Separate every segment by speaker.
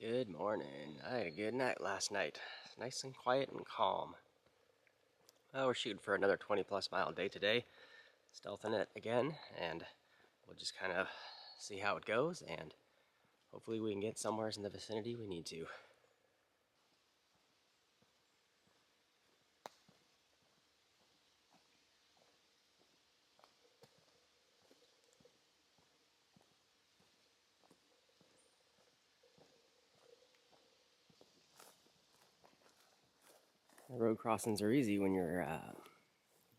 Speaker 1: Good morning. I had a good night last night. Nice and quiet and calm. Well, we're shooting for another 20+ mile day today. Stealthing it again, and we'll just kind of see how it goes, and hopefully we can get somewhere in the vicinity we need to. Road crossings are easy when you're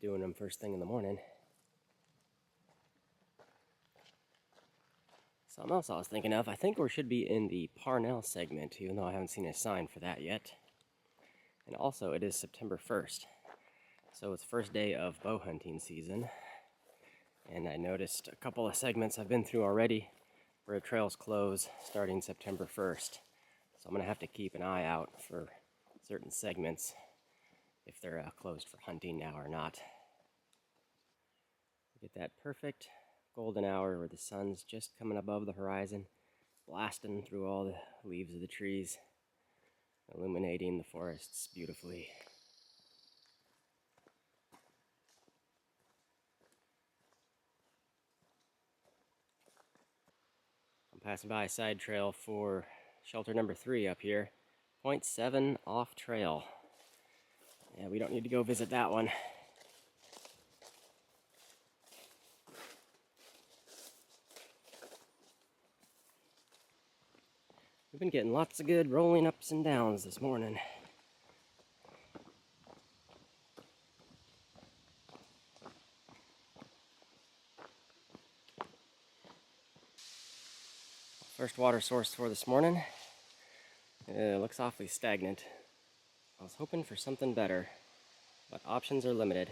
Speaker 1: doing them first thing in the morning. Something else I was thinking of, I think we should be in the Parnell segment, even though I haven't seen a sign for that yet. And also, it is September 1st, so it's first day of bow hunting season. And I noticed a couple of segments I've been through already where trails close starting September 1st. So I'm going to have to keep an eye out for certain segments if they're closed for hunting now or not. Get that perfect golden hour where the sun's just coming above the horizon, blasting through all the leaves of the trees, illuminating the forests beautifully. I'm passing by a side trail for shelter number 3 up here. 0.7 off trail. Yeah, we don't need to go visit that one. We've been getting lots of good rolling ups and downs this morning. First water source for this morning. It looks awfully stagnant. I was hoping for something better, but options are limited.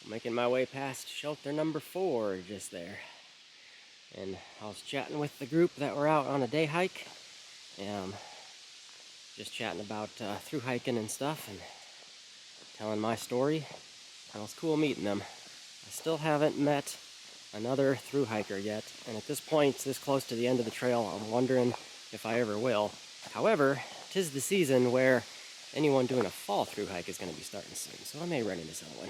Speaker 1: Making my way past shelter number 4 just there. And I was chatting with the group that were out on a day hike. And just chatting about through hiking and stuff and telling my story. And it was cool meeting them. I still haven't met another through hiker yet. And at this point, this close to the end of the trail, I'm wondering if I ever will. However, 'tis the season where anyone doing a fall through hike is going to be starting soon. So I may run into someone.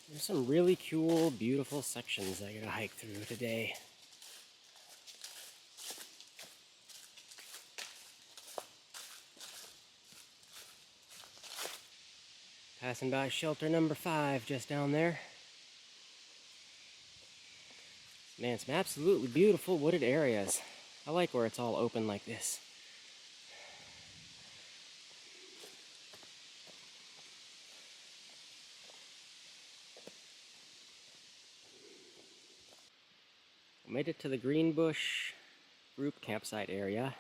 Speaker 1: There's some really cool, beautiful sections I gotta hike through today. Passing by shelter number 5 just down there. Man, some absolutely beautiful wooded areas. I like where it's all open like this. Made it to the Greenbush group campsite area.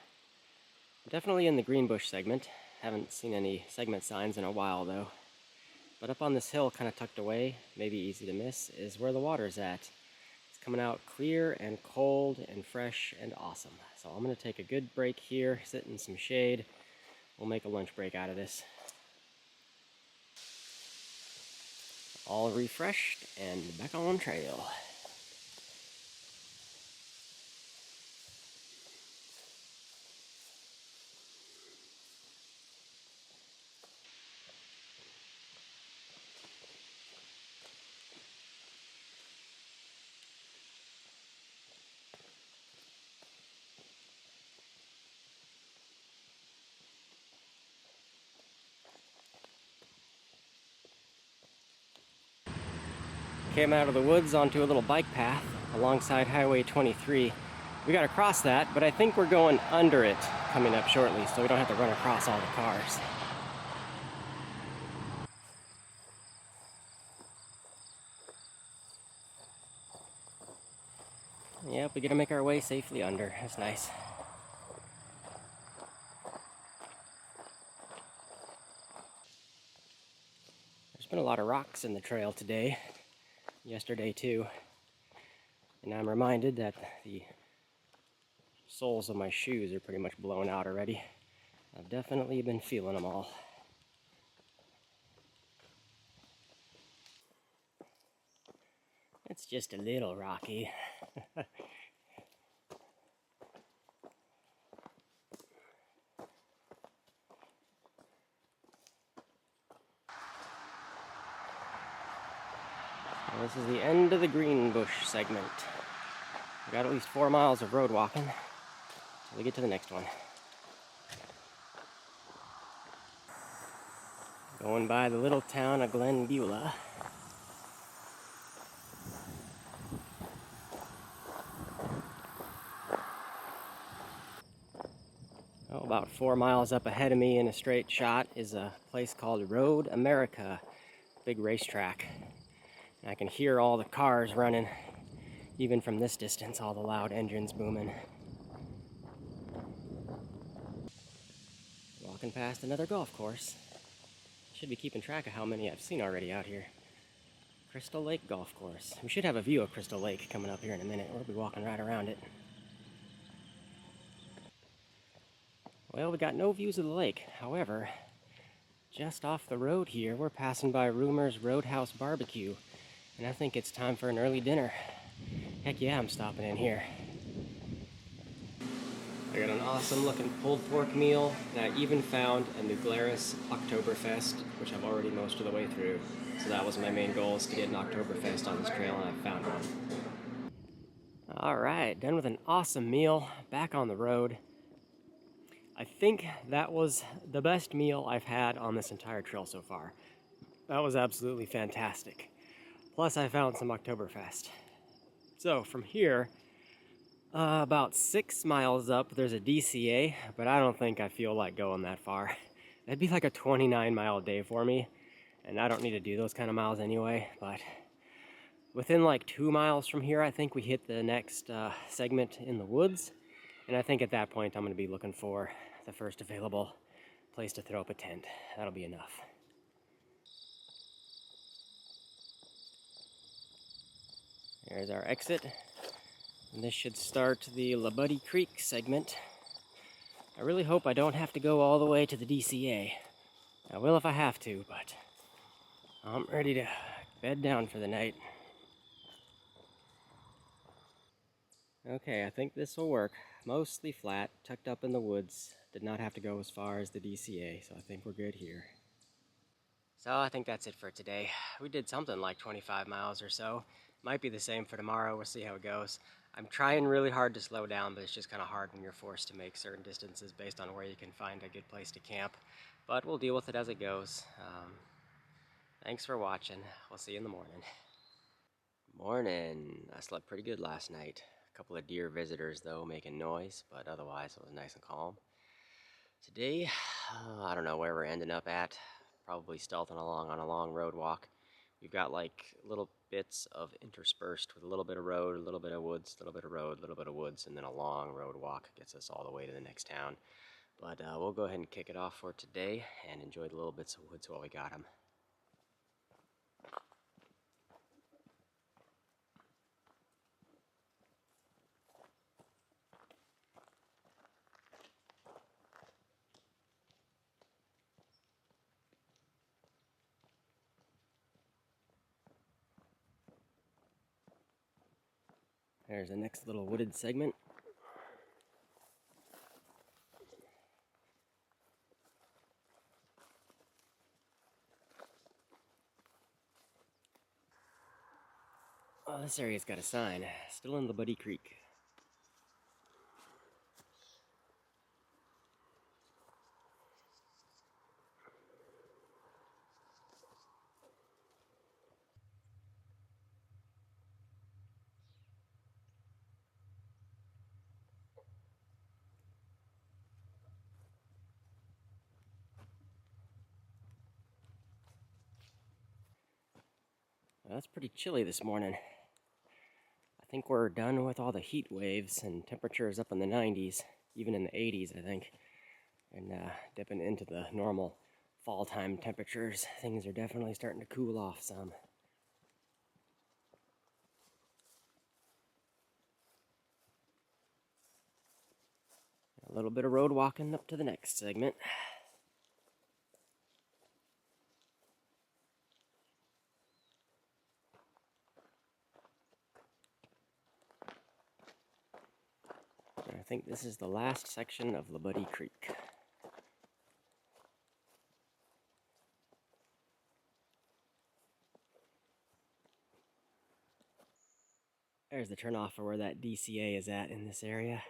Speaker 1: Definitely in the Greenbush segment. Haven't seen any segment signs in a while though. But up on this hill, kind of tucked away, maybe easy to miss, is where the water's at. It's coming out clear and cold and fresh and awesome. So I'm going to take a good break here, sit in some shade. We'll make a lunch break out of this. All refreshed and back on trail. Came out of the woods onto a little bike path. alongside Highway 23. We gotta cross that, but I think we're going under it coming up shortly, so we don't have to run across all the cars. Yep, we gotta make our way safely under. That's nice. There's been a lot of rocks in the trail today, yesterday too, and I'm reminded that the soles of my shoes are pretty much blown out already. I've definitely been feeling them all. It's just a little rocky. Well, this is the end of the Green Bush segment. We got at least 4 miles of road walking till we get to the next one. Going by the little town of Glenbeulah. Oh, about 4 miles up ahead of me in a straight shot is a place called Road America, big racetrack. And I can hear all the cars running, even from this distance, all the loud engines booming. Walking past another golf course. Should be keeping track of how many I've seen already out here. Crystal Lake Golf Course. We should have a view of Crystal Lake coming up here in a minute. We'll be walking right around it. Well, we got no views of the lake. However, just off the road here, we're passing by Rumor's Roadhouse Barbecue. And I think it's time for an early dinner. Heck yeah, I'm stopping in here. I got an awesome looking pulled pork meal, and I even found a New Glarus Oktoberfest, which I'm already most of the way through. So that was my main goal, is to get an Oktoberfest on this trail, and I found one. Alright, done with an awesome meal, back on the road. I think that was the best meal I've had on this entire trail so far. That was absolutely fantastic. Plus I found some Oktoberfest. So from here, about 6 miles up, there's a DCA, but I don't think I feel like going that far. That'd be like a 29-mile day for me, and I don't need to do those kind of miles anyway, but within like 2 miles from here, I think we hit the next segment in the woods, and I think at that point I'm going to be looking for the first available place to throw up a tent. That'll be enough. There's our exit. And this should start the Labuddy Creek segment. I really hope I don't have to go all the way to the DCA. I will if I have to, but I'm ready to bed down for the night. Okay, I think this will work. Mostly flat, tucked up in the woods. Did not have to go as far as the DCA, so I think we're good here. So I think that's it for today. We did something like 25 miles or so. Might be the same for tomorrow. We'll see how it goes. I'm trying really hard to slow down, but it's just kind of hard when you're forced to make certain distances based on where you can find a good place to camp. But we'll deal with it as it goes. Thanks for watching. We'll see you in the morning. Morning. I slept pretty good last night. A couple of deer visitors, though, making noise, but otherwise it was nice and calm. Today, I don't know where we're ending up at. Probably stealthing along on a long road walk. We've got like little bits of interspersed with a little bit of road, a little bit of woods, a little bit of road, a little bit of woods, and then a long road walk gets us all the way to the next town. But we'll go ahead and kick it off for today and enjoy the little bits of woods while we got them. There's the next little wooded segment. Oh, this area's got a sign. Still in Labuddy Creek. Well, it's pretty chilly this morning. I think we're done with all the heat waves and temperatures up in the 90s, even in the 80s, I think. And dipping into the normal fall time temperatures, things are definitely starting to cool off some. A little bit of road walking up to the next segment. And I think this is the last section of Walla Hi Creek. There's the turnoff for where that DCA is at in this area.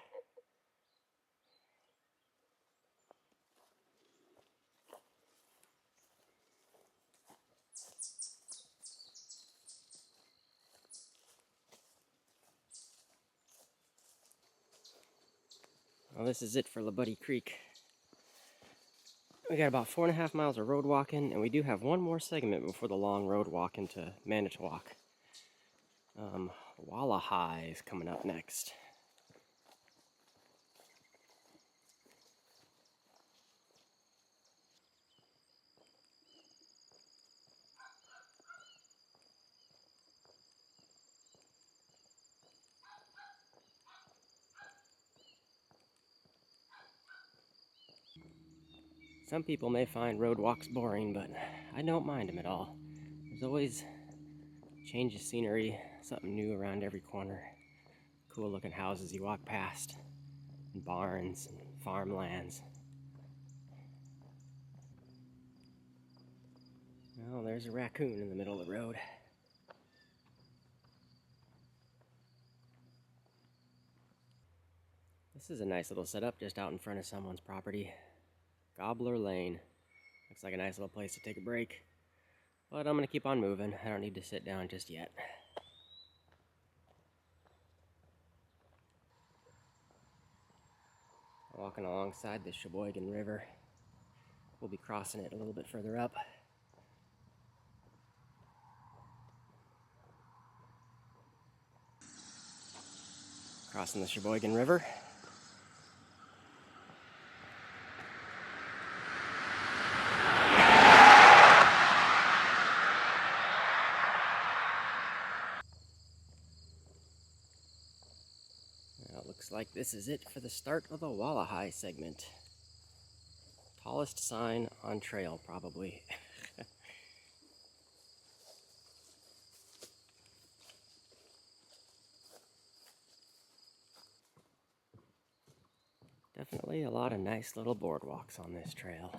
Speaker 1: Well, this is it for Walla Hi Creek. We got about 4.5 miles of road walking, and we do have one more segment before the long road walk into Manitowoc. Walla Hi is coming up next. Some people may find road walks boring, but I don't mind them at all. There's always a change of scenery, something new around every corner. Cool looking houses you walk past, and barns and farmlands. Oh, there's a raccoon in the middle of the road. This is a nice little setup just out in front of someone's property. Gobbler Lane. Looks like a nice little place to take a break. But I'm going to keep on moving. I don't need to sit down just yet. Walking alongside the Sheboygan River. We'll be crossing it a little bit further up. Crossing the Sheboygan River. Now, it looks like this is it for the start of the Walla Hi segment. Tallest sign on trail, probably. Definitely a lot of nice little boardwalks on this trail.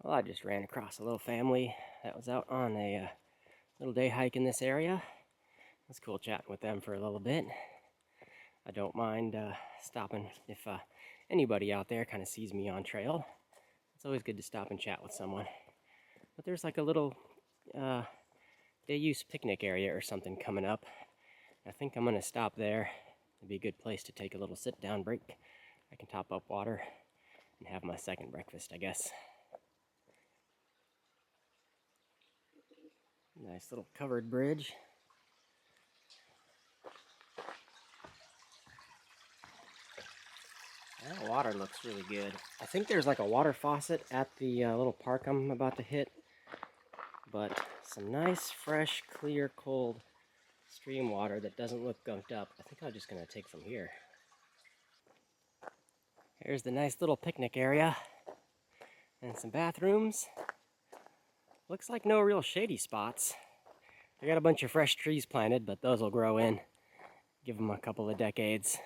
Speaker 1: Well, I just ran across a little family that was out on a little day hike in this area. It was cool chatting with them for a little bit. I don't mind stopping if anybody out there kind of sees me on trail. It's always good to stop and chat with someone. But there's like a little day-use picnic area or something coming up. I think I'm going to stop there. It'd be a good place to take a little sit-down break. I can top up water and have my second breakfast, I guess. Nice little covered bridge. That water looks really good. I think there's like a water faucet at the little park I'm about to hit. But some nice, fresh, clear, cold stream water that doesn't look gunked up. I think I'm just going to take from here. Here's the nice little picnic area. And some bathrooms. Looks like no real shady spots. I got a bunch of fresh trees planted, but those will grow in. Give them a couple of decades.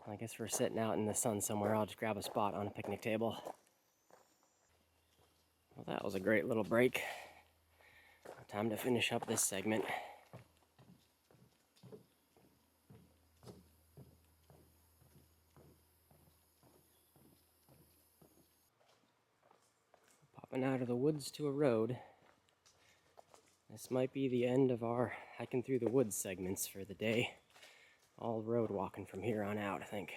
Speaker 1: I guess we're sitting out in the sun somewhere. I'll just grab a spot on a picnic table. Well, that was a great little break. Time to finish up this segment. Popping out of the woods to a road. This might be the end of our hiking through the woods segments for the day. All road walking from here on out, I think.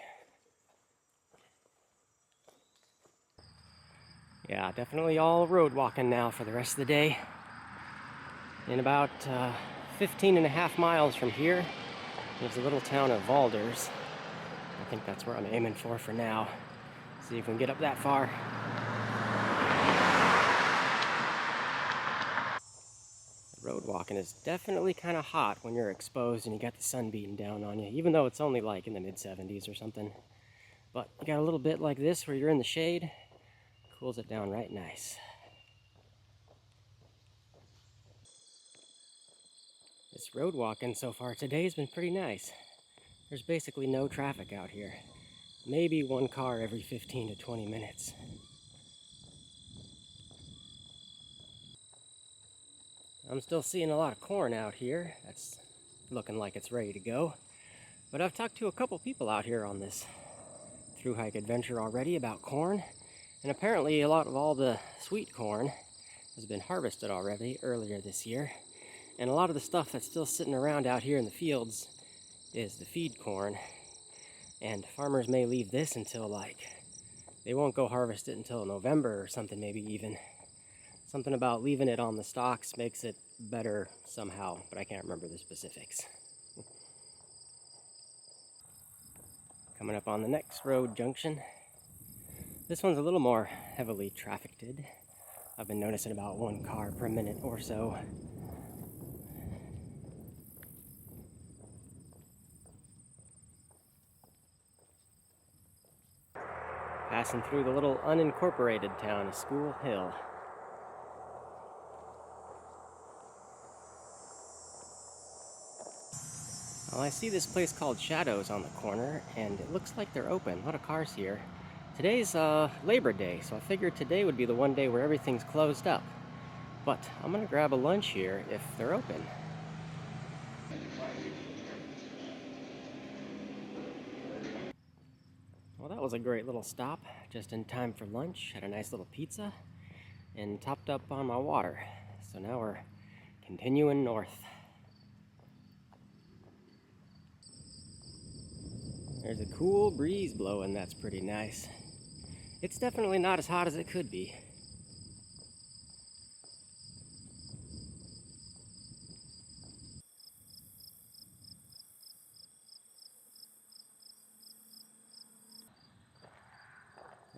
Speaker 1: Yeah, definitely all road walking now for the rest of the day. In about 15 and a half miles from here, there's a little town of Valders. I think that's where I'm aiming for now. See if we can get up that far. Road walking is definitely kind of hot when you're exposed and you got the sun beating down on you, even though it's only like in the mid-70s or something. But you got a little bit like this where you're in the shade, cools it down right nice. This road walking so far today has been pretty nice. There's basically no traffic out here. Maybe one car every 15 to 20 minutes. I'm still seeing a lot of corn out here. That's looking like it's ready to go. But I've talked to a couple people out here on this through hike adventure already about corn. And apparently a lot of all the sweet corn has been harvested already earlier this year. And a lot of the stuff that's still sitting around out here in the fields is the feed corn. And farmers may leave this until they won't go harvest it until November or something, maybe even. Something about leaving it on the stalks makes it better somehow, but I can't remember the specifics. Coming up on the next road junction. This one's a little more heavily trafficked. I've been noticing about one car per minute or so. Passing through the little unincorporated town of School Hill. Well, I see this place called Shadows on the corner, and it looks like they're open. A lot of cars here. Today's Labor Day, so I figured today would be the one day where everything's closed up. But I'm gonna grab a lunch here if they're open. Well, that was a great little stop, just in time for lunch. Had a nice little pizza and topped up on my water. So now we're continuing north. There's a cool breeze blowing, that's pretty nice. It's definitely not as hot as it could be.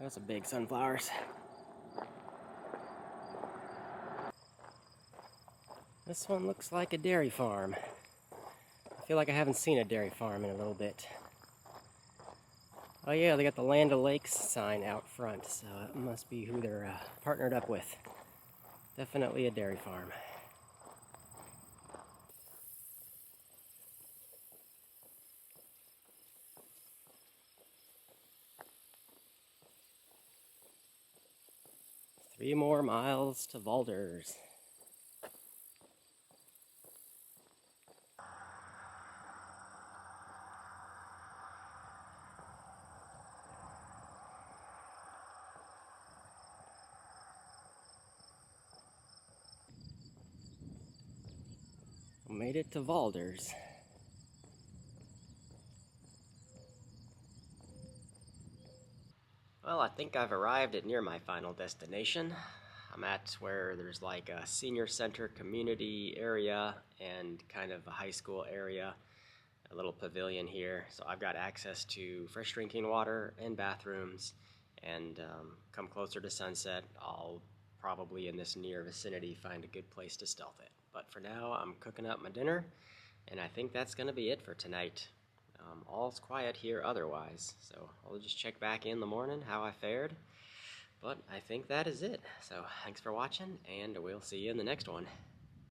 Speaker 1: Those some big sunflowers. This one looks like a dairy farm. I feel like I haven't seen a dairy farm in a little bit. Oh yeah, they got the Land O'Lakes sign out front, so it must be who they're partnered up with. Definitely a dairy farm. Three more miles to Valders. Made it to Valders. Well, I think I've arrived at near my final destination. I'm at where there's like a senior center community area and kind of a high school area, a little pavilion here. So I've got access to fresh drinking water and bathrooms, and come closer to sunset, I'll probably in this near vicinity find a good place to stealth it. But for now, I'm cooking up my dinner, and I think that's going to be it for tonight. All's quiet here otherwise, so I'll just check back in the morning how I fared. But I think that is it. So thanks for watching, and we'll see you in the next one.